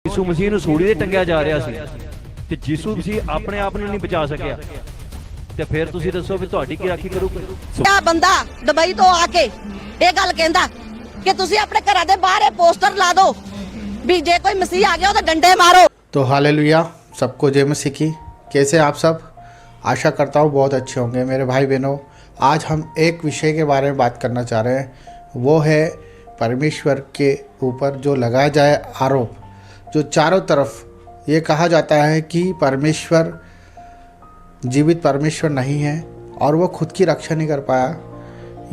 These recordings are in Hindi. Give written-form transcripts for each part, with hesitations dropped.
ਯਿਸੂ ਮਸੀਹ ਨੂੰ ਸੂਲੀ ਤੇ ਟੰਗਿਆ ਜਾ ਰਿਹਾ ਸੀ ਤੇ ਯਿਸੂ ਮਸੀਹ ਆਪਣੇ ਆਪ ਨੂੰ ਨਹੀਂ ਬਚਾ ਸਕਿਆ ਤੇ ਫਿਰ ਤੁਸੀਂ ਦੱਸੋ ਵੀ ਤੁਹਾਡੀ ਕੀ ਰਾਖੀ ਕਰੂਗਾ। ਆ ਬੰਦਾ ਦੁਬਈ ਤੋਂ ਆ ਕੇ ਇਹ ਗੱਲ ਕਹਿੰਦਾ ਕਿ ਤੁਸੀਂ ਆਪਣੇ ਘਰਾਂ ਦੇ ਬਾਹਰ ਇਹ ਪੋਸਟਰ ਲਾ ਦਿਓ ਵੀ ਜੇ ਕੋਈ ਮਸੀਹ आ गया तो डंडे मारो। तो हालेलुया, सबको जय मसीह की। कैसे आप सब? आशा करता हूँ बहुत अच्छे होंगे मेरे भाई बहनों। आज हम एक विषय के बारे में बात करना चाह रहे हैं, वो है परमेश्वर के ऊपर जो लगाया जाए आरोप। जो चारों तरफ ये कहा जाता है कि परमेश्वर जीवित परमेश्वर नहीं है और वो खुद की रक्षा नहीं कर पाया।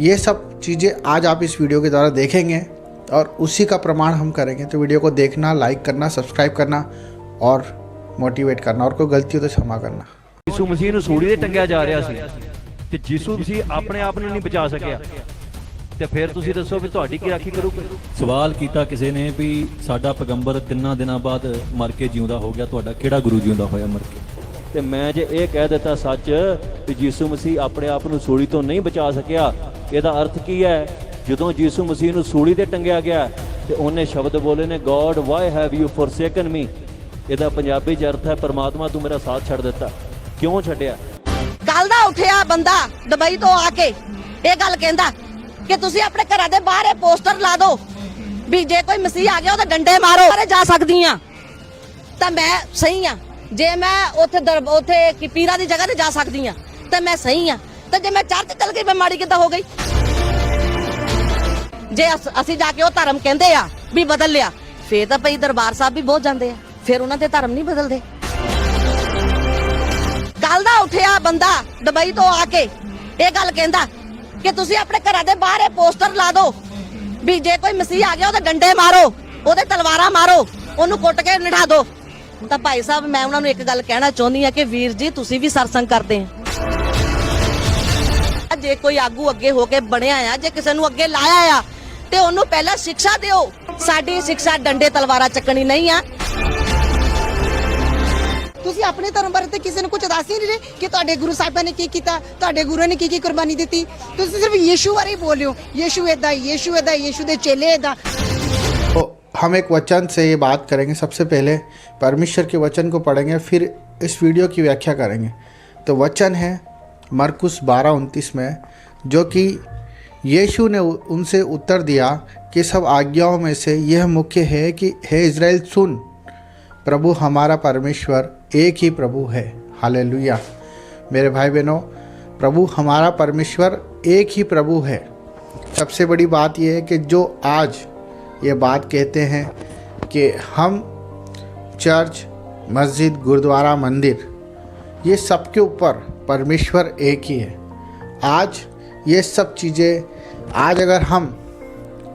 ये सब चीज़ें आज आप इस वीडियो के द्वारा देखेंगे और उसी का प्रमाण हम करेंगे। तो वीडियो को देखना, लाइक करना, सब्सक्राइब करना और मोटिवेट करना, और कोई गलती हो तो क्षमा करना। ਯਿਸੂ ਮਸੀਹ ਨੂੰ ਸੂਲੀ ਤੇ ਟੰਗਿਆ ਜਾ ਰਿਹਾ ਸੀ ਤੇ ਯਿਸੂ ਮਸੀਹ ਆਪਣੇ ਆਪ ਨੂੰ ਨਹੀਂ ਬਚਾ ਸਕਿਆ ਤੇ ਫਿਰ ਤੁਸੀਂ ਦੱਸੋ ਵੀ ਤੁਹਾਡੀ ਕੀ ਰਾਖੀ ਕਰੂਗਾ। ਸਵਾਲ ਕੀਤਾ ਕਿਸੇ ਨੇ ਵੀ ਸਾਡਾ ਪੈਗੰਬਰ 3 ਦਿਨਾਂ ਬਾਅਦ ਮਰ ਕੇ ਜਿਉਂਦਾ ਹੋ ਗਿਆ, ਤੁਹਾਡਾ ਕਿਹੜਾ ਗੁਰੂ ਜਿਉਂਦਾ ਹੋਇਆ ਮਰ ਕੇ? ਤੇ ਮੈਂ ਜੇ ਇਹ ਕਹਿ ਦਿੱਤਾ ਸੱਚ ਵੀ ਯਿਸੂ ਮਸੀਹ ਆਪਣੇ ਆਪ ਨੂੰ ਸੂਲੀ ਤੋਂ ਨਹੀਂ ਬਚਾ ਸਕਿਆ, ਇਹਦਾ ਅਰਥ ਕੀ ਹੈ? ਜਦੋਂ ਯਿਸੂ ਮਸੀਹ ਨੂੰ ਸੂਲੀ ਤੇ ਟੰਗਿਆ ਗਿਆ ਤੇ ਉਹਨੇ ਸ਼ਬਦ ਬੋਲੇ ਨੇ, ਗੋਡ ਵਾਈ ਹੈਵ ਯੂ ਫੋਰਸੇਕਨ ਮੀ। ਇਹਦਾ ਪੰਜਾਬੀ ਚ ਅਰਥ ਹੈ, ਪਰਮਾਤਮਾ ਤੂੰ ਮੇਰਾ ਸਾਥ ਛੱਡ ਦਿੱਤਾ, ਕਿਉਂ ਛੱਡਿਆ? ਕੱਲ ਦਾ ਉੱਠਿਆ ਬੰਦਾ ਦੁਬਈ ਤੋਂ ਆ ਕੇ ਇਹ ਗੱਲ ਕਹਿੰਦਾ ਕਿ ਤੁਸੀਂ ਆਪਣੇ ਘਰਾਂ ਦੇ ਬਾਹਰ ਇਹ ਪੋਸਟਰ ਲਾ ਦਿਓ ਵੀ ਜੇ ਕੋਈ ਮਸੀਹ ਆ ਗਿਆ ਤਾਂ ਡੰਡੇ ਮਾਰੋ। ਸਾਰੇ ਜਾ ਸਕਦੀ ਆ ਤਾਂ ਮੈਂ ਸਹੀ ਆ। ਜੇ ਮੈਂ ਉੱਥੇ ਕਿ ਪੀਰਾਂ ਦੀ ਜਗ੍ਹਾ ਤੇ ਜਾ ਸਕਦੀ ਆ ਤਾਂ ਮੈਂ ਸਹੀ ਆ, ਤੇ ਜੇ ਮੈਂ ਚਰਚ ਚਲ ਗਈ ਮੈਂ ਮਾੜੀ ਕਿੱਦਾਂ ਹੋ ਗਈ? ਜੇ ਅਸੀਂ ਜਾ ਕੇ ਉਹ ਧਰਮ ਕਹਿੰਦੇ ਆ ਵੀ ਬਦਲ ਲਿਆ, ਫੇਰ ਤਾਂ ਭਈ ਦਰਬਾਰ ਸਾਹਿਬ ਵੀ ਬਹੁਤ ਜਾਂਦੇ ਆ, ਫਿਰ ਉਹਨਾਂ ਦੇ ਧਰਮ ਨਹੀਂ ਬਦਲਦੇ। ਕੱਲ ਦਾ ਉੱਠਿਆ ਬੰਦਾ ਦੁਬਈ ਤੋਂ ਆ ਕੇ ਇਹ ਗੱਲ ਕਹਿੰਦਾ ਕਿ ਤੁਸੀਂ ਆਪਣੇ ਘਰਾਂ ਦੇ ਬਾਹਰ ਇਹ ਪੋਸਟਰ ਲਾ ਦਿਓ ਵੀ ਜੇ ਕੋਈ ਮਸੀਹ ਆ ਗਿਆ ਤਾਂ ਡੰਡੇ ਮਾਰੋ, ਉਹਦੇ ਤਲਵਾਰਾਂ ਮਾਰੋ, ਉਹਨੂੰ ਕੁੱਟ ਕੇ ਨਿਠਾ ਦਿਓ। ਤਾਂ ਭਾਈ ਸਾਹਿਬ ਮੈਂ ਉਹਨਾਂ ਨੂੰ ਇੱਕ ਗੱਲ ਕਹਿਣਾ ਚਾਹੁੰਦੀ ਆ ਕਿ ਵੀਰ ਜੀ ਤੁਸੀਂ ਵੀ ਸਰਸੰਗ ਕਰਦੇ ਆ। ਜੇ ਕੋਈ ਆਗੂ ਅੱਗੇ ਹੋ ਕੇ ਬਣਿਆ ਆ, ਜੇ ਕਿਸੇ ਨੂੰ ਅੱਗੇ ਲਾਇਆ ਆ ਤੇ ਉਹਨੂੰ ਪਹਿਲਾਂ ਸਿੱਖਿਆ ਦਿਓ। ਸਾਡੀ ਸਿੱਖਿਆ ਡੰਡੇ ਤਲਵਾਰਾਂ ਚੱਕਣੀ ਨਹੀਂ ਆ। ਤੁਸੀਂ ਆਪਣੇ ਧਰਮ ਬਾਰੇ ਤੇ ਕਿਸੇ ਨੂੰ ਕੁਝ ਦੱਸ ਹੀ ਨਹੀਂ ਰਹੇ ਕਿ ਤੁਹਾਡੇ ਗੁਰੂ ਸਾਹਿਬਾਂ ਨੇ ਕੀ ਕੀਤਾ, ਤੁਹਾਡੇ ਗੁਰੂਆਂ ਨੇ ਕੀ ਕੁਰਬਾਨੀ ਦਿੱਤੀ। ਤੁਸੀਂ ਸਿਰਫ ਯੀਸ਼ੂ ਬਾਰੇ ਹੀ ਬੋਲ ਰਹੇ ਹੋ, ਯੀਸ਼ੂ ਏਦਾਂ, ਯੀਸ਼ੂ ਏਦਾਂ, ਯੀਸ਼ੂ ਦੇ ਚੇਲੇ ਏਦਾਂ। तो हम एक वचन से ये बात करेंगे। सबसे पहले परमेश्वर के वचन को पढ़ेंगे, फिर इस वीडियो की व्याख्या करेंगे। तो वचन है मरकुस 12:29 में, जो कि यीशु ने उनसे उत्तर दिया कि सब आज्ञाओं में से यह मुख्य है कि हे इज़राइल सुन, प्रभु हमारा परमेश्वर एक ही प्रभु है। हालेलुया मेरे भाई बहनों, प्रभु हमारा परमेश्वर एक ही प्रभु है। सबसे बड़ी बात यह है कि जो आज ये बात कहते हैं कि हम चर्च, मस्जिद, गुरुद्वारा, मंदिर, ये सब के ऊपर परमेश्वर एक ही है। आज ये सब चीज़ें, आज अगर हम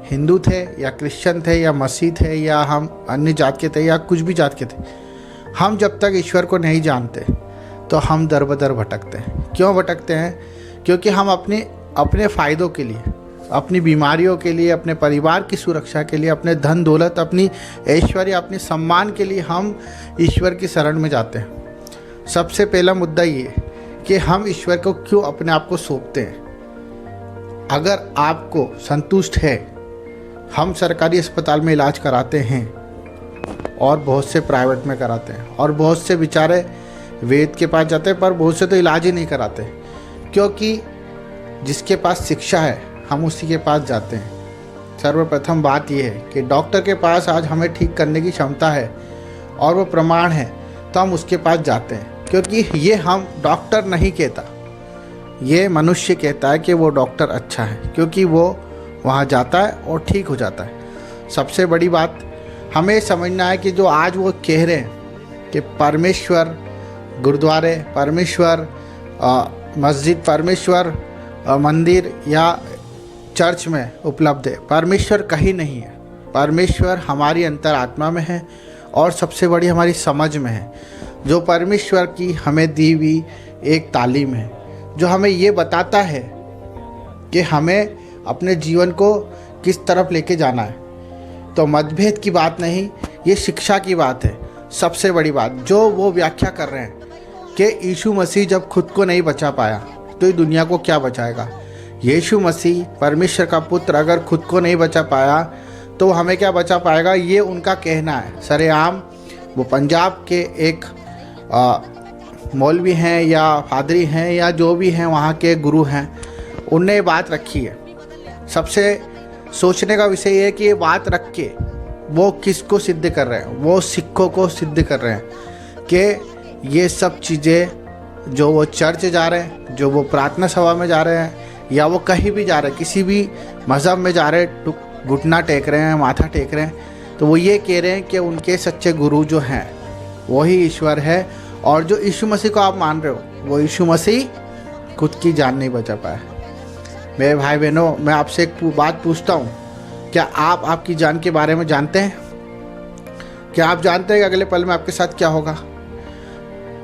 हिंदू थे या क्रिश्चियन थे या मसीह थे या हम अन्य जात के थे या कुछ भी जात के थे, हम जब तक ईश्वर को नहीं जानते तो हम दर बदर भटकते हैं। क्यों भटकते हैं? क्योंकि हम अपने फ़ायदों के लिए, अपनी बीमारियों के लिए, अपने परिवार की सुरक्षा के लिए, अपने धन दौलत, अपनी ऐश्वर्य, अपने सम्मान के लिए हम ईश्वर की शरण में जाते हैं। सबसे पहला मुद्दा ये कि हम ईश्वर को क्यों अपने आप को सौंपते हैं। अगर आपको संतुष्ट है, हम सरकारी अस्पताल में इलाज कराते हैं और बहुत से प्राइवेट में कराते हैं, और बहुत से बेचारे वेद के पास जाते हैं पर बहुत से तो इलाज ही नहीं कराते, क्योंकि जिसके पास शिक्षा है हम उसी के पास जाते हैं। सर्वप्रथम बात यह है कि डॉक्टर के पास आज हमें ठीक करने की क्षमता है और वो प्रमाण है तो हम उसके पास जाते हैं, क्योंकि ये हम डॉक्टर नहीं कहता, ये मनुष्य कहता है कि वो डॉक्टर अच्छा है, क्योंकि वो वहाँ जाता है और ठीक हो जाता है। सबसे बड़ी बात हमें समझना है कि जो आज वो कह रहे हैं कि परमेश्वर गुरुद्वारे, परमेश्वर मस्जिद, परमेश्वर मंदिर या चर्च में उपलब्ध है, परमेश्वर कहीं नहीं है। परमेश्वर हमारी अंतरात्मा में है और सबसे बड़ी हमारी समझ में है। जो परमेश्वर की हमें दी हुई एक तालीम है, जो हमें ये बताता है कि हमें अपने जीवन को किस तरफ लेके जाना है। तो मतभेद की बात नहीं, ये शिक्षा की बात है। सबसे बड़ी बात जो वो व्याख्या कर रहे हैं कि यीशु मसीह जब खुद को नहीं बचा पाया तो ये दुनिया को क्या बचाएगा। यीशु मसीह परमेश्वर का पुत्र अगर खुद को नहीं बचा पाया तो हमें क्या बचा पाएगा, ये उनका कहना है सरेआम। वो पंजाब के एक मौलवी हैं या फादरी हैं या जो भी हैं वहाँ के गुरु हैं, उनने ये बात रखी है। सबसे सोचने का विषय ये है कि ये बात रख के वो किसको सिद्ध कर रहे हैं, वो सिखों को सिद्ध कर रहे हैं कि ये सब चीज़ें जो वो चर्च जा रहे हैं, जो वो प्रार्थना सभा में जा रहे हैं, या वो कहीं भी जा रहे हैं, किसी भी मज़हब में जा रहे हैं, घुटना टेक रहे हैं, माथा टेक रहे हैं, तो वो ये कह रहे हैं कि उनके सच्चे गुरु जो हैं वही ईश्वर है। और जो यीशु मसीह को आप मान रहे हो, वो यीशु मसीह खुद की जान नहीं बचा पाया। मेरे भाई बहनों, मैं आपसे एक बात पूछता हूँ, क्या आप आपकी जान के बारे में जानते हैं? क्या आप जानते हैं कि अगले पल में आपके साथ क्या होगा?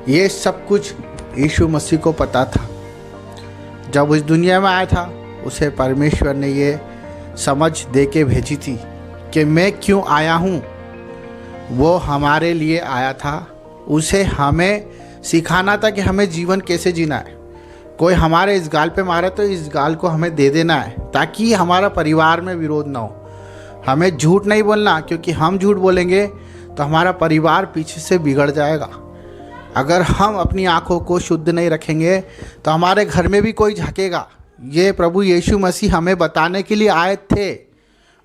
ये सब कुछ यीशु मसीह को पता था। जब इस दुनिया में आया था, उसे परमेश्वर ने ये समझ दे के भेजी थी कि मैं क्यों आया हूँ। वो हमारे लिए आया था, उसे हमें सिखाना था कि हमें जीवन कैसे जीना है। कोई हमारे इस गाल पे मारे तो इस गाल को हमें दे देना है, ताकि हमारा परिवार में विरोध ना हो। हमें झूठ नहीं बोलना, क्योंकि हम झूठ बोलेंगे तो हमारा परिवार पीछे से बिगड़ जाएगा। अगर हम अपनी आँखों को शुद्ध नहीं रखेंगे तो हमारे घर में भी कोई झांकेगा। ये प्रभु यीशु मसीह हमें बताने के लिए आए थे।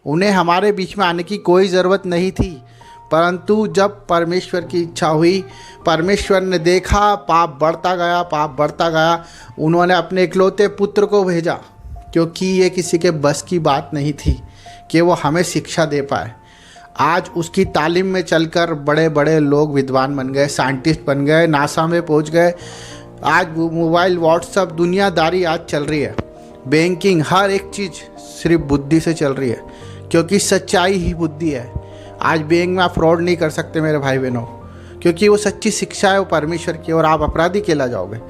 उन्हें हमारे बीच में आने की कोई ज़रूरत नहीं थी, परंतु जब परमेश्वर की इच्छा हुई, परमेश्वर ने देखा पाप बढ़ता गया, पाप बढ़ता गया, उन्होंने अपने इकलौते पुत्र को भेजा, क्योंकि ये किसी के बस की बात नहीं थी कि वो हमें शिक्षा दे पाए। आज उसकी तालीम में चलकर बड़े बड़े लोग विद्वान बन गए, साइंटिस्ट बन गए, नासा में पहुंच गए। आज मोबाइल, व्हाट्सएप, दुनियादारी आज चल रही है। बैंकिंग, हर एक चीज़ सिर्फ बुद्धि से चल रही है, क्योंकि सच्चाई ही बुद्धि है। आज बैंक में आप फ्रॉड नहीं कर सकते मेरे भाई बहनों, क्योंकि वो सच्ची शिक्षा है वो परमेश्वर की, और आप अपराधी कहला जाओगे।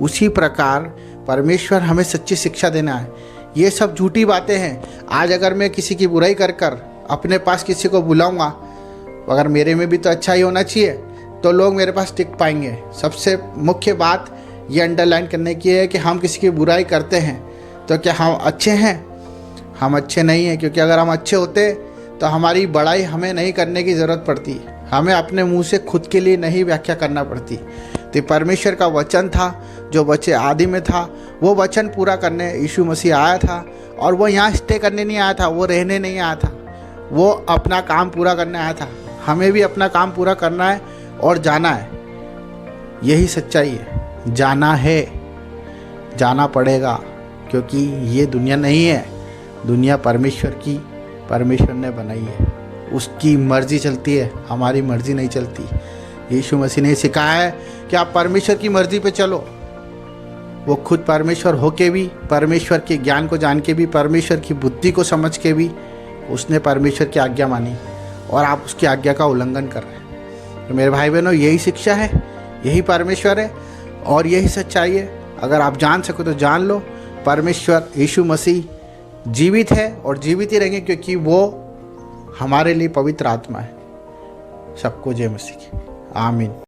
उसी प्रकार परमेश्वर हमें सच्ची शिक्षा देना है। ये सब झूठी बातें हैं। आज अगर मैं किसी की बुराई कर कर अपने पास किसी को बुलाऊंगा, अगर मेरे में भी तो अच्छा ही होना चाहिए, तो लोग मेरे पास टिक पाएंगे। सबसे मुख्य बात ये अंडरलाइन करने की है कि हम किसी की बुराई करते हैं तो क्या हम अच्छे हैं? हम अच्छे नहीं हैं, क्योंकि अगर हम अच्छे होते तो हमारी बड़ाई हमें नहीं करने की ज़रूरत पड़ती, हमें अपने मुंह से खुद के लिए नहीं व्याख्या करना पड़ती। तो परमेश्वर का वचन था जो बच्चे आदि में था, वो वचन पूरा करने यीशु मसीह आया था। और वो यहाँ स्टे करने नहीं आया था, वो रहने नहीं आया था, वो अपना काम पूरा करने आया था। हमें भी अपना काम पूरा करना है और जाना है। यही सच्चाई है, जाना है, जाना पड़ेगा, क्योंकि ये दुनिया नहीं है, दुनिया परमेश्वर की, परमेश्वर ने बनाई है, उसकी मर्जी चलती है, हमारी मर्जी नहीं चलती। यीशु मसीह ने सिखाया है कि आप परमेश्वर की मर्जी पे चलो। वो खुद परमेश्वर होके भी, परमेश्वर के ज्ञान को जान के भी, परमेश्वर की बुद्धि को समझ के भी उसने परमेश्वर की आज्ञा मानी, और आप उसकी आज्ञा का उल्लंघन कर रहे हैं। तो मेरे भाई बहनों, यही शिक्षा है, यही परमेश्वर है और यही सच्चाई है। अगर आप जान सको तो जान लो, परमेश्वर यीशु मसीह जीवित है और जीवित ही रहेंगे, क्योंकि वो हमारे लिए पवित्र आत्मा है। सबको जय मसीह की। आमीन।